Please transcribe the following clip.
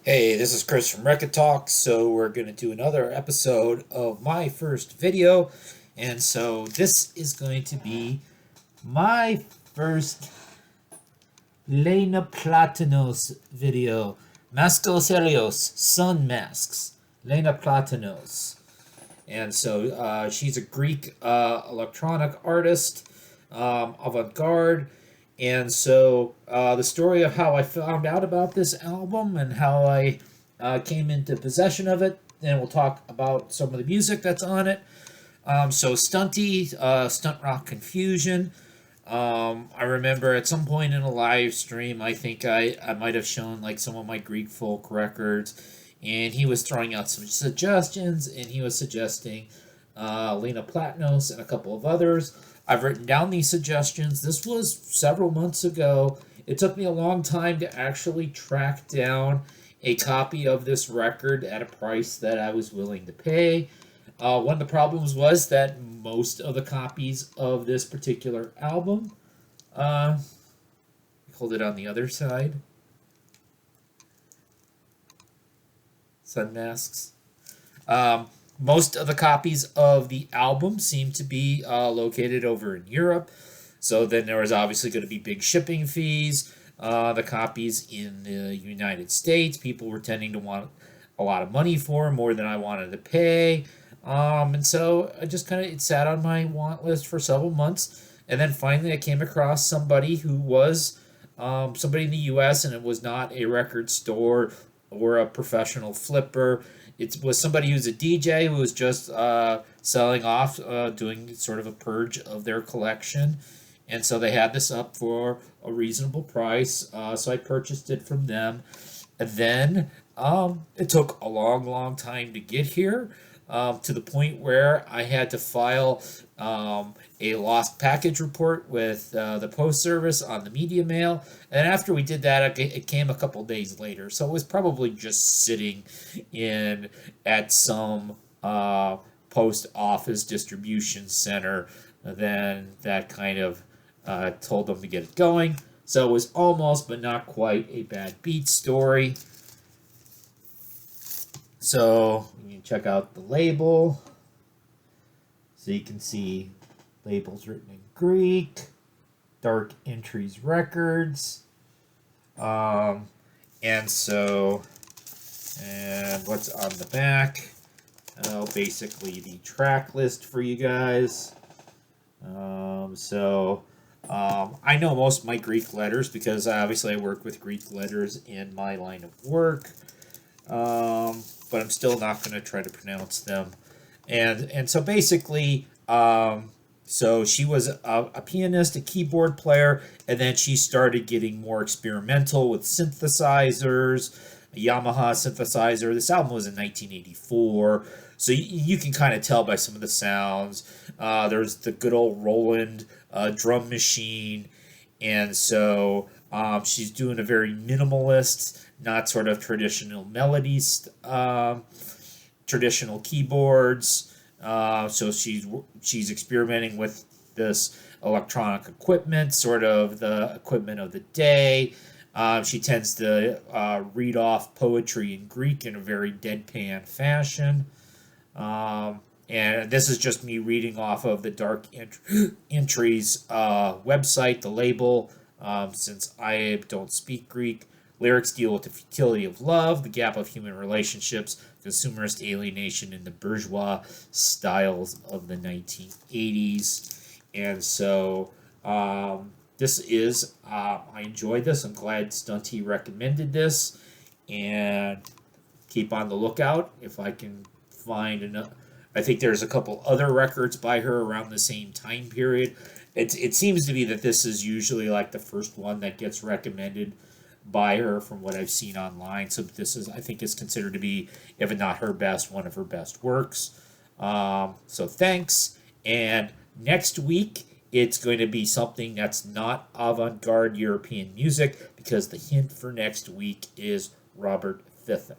Hey, this is Chris from Rekkid Talk. So, we're going to do another episode of my first video. And so, this is going to be my first Lena Platonos video. Maskes Ilίου, Sun Masks. Lena Platonos. And so, she's a Greek electronic artist, avant garde. And so, the story of how I found out about this album and how I came into possession of it. Then we'll talk about some of the music that's on it. So, Stunty, Stuntrock Confusion. I remember at some point in a live stream, I think I might have shown like some of my Greek folk records, and he was throwing out some suggestions, and he was suggesting Lena Platonos and a couple of others. I've written down these suggestions. This was several months ago. It took me a long time to actually track down a copy of this record at a price that I was willing to pay. One of the problems was that most of the copies of this particular album, hold it on the other side, Sun Masks. Most of the copies of the album seem to be located over in Europe. So then there was obviously going to be big shipping fees. The copies in the United States, people were tending to want a lot of money for, more than I wanted to pay. And so I just kind of it sat on my want list for several months. And then finally I came across somebody who was somebody in the U.S., and it was not a record store or a professional flipper. It was somebody who's a DJ who was just selling off, doing sort of a purge of their collection. And so they had this up for a reasonable price. So I purchased it from them. And then it took a long, long time to get here, to the point where I had to file a lost package report with the post service on the media mail. And after we did that, it came a couple days later. So it was probably just sitting in at some post office distribution center. Then that kind of told them to get it going. So it was almost, but not quite, a bad beat story. So you can check out the label. So you can see labels written in Greek, Dark Entries Records. And so, and what's on the back? Oh, basically the track list for you guys. I know most of my Greek letters because obviously I work with Greek letters in my line of work. But I'm still not going to try to pronounce them. And so basically, so she was a pianist, a keyboard player, and then she started getting more experimental with synthesizers, a Yamaha synthesizer. This album was in 1984, so you can kind of tell by some of the sounds. There's the good old Roland drum machine, and so she's doing a very minimalist, not sort of traditional melodies, traditional keyboards. So she's experimenting with this electronic equipment, sort of the equipment of the day. She tends to read off poetry in Greek in a very deadpan fashion. And this is just me reading off of the Dark Entries website, the label, since I don't speak Greek. Lyrics deal with the futility of love, the gap of human relationships, consumerist alienation, and the bourgeois styles of the 1980s. And so this is, I enjoyed this. I'm glad Stunty recommended this. And keep on the lookout if I can find enough. I think there's a couple other records by her around the same time period. It seems to be that this is usually like the first one that gets recommended by her from what I've seen online. So this is, I think, is considered to be, if not her best, one of her best works. So thanks. And next week, it's going to be something that's not avant-garde European music, because the hint for next week is Robert Fithen.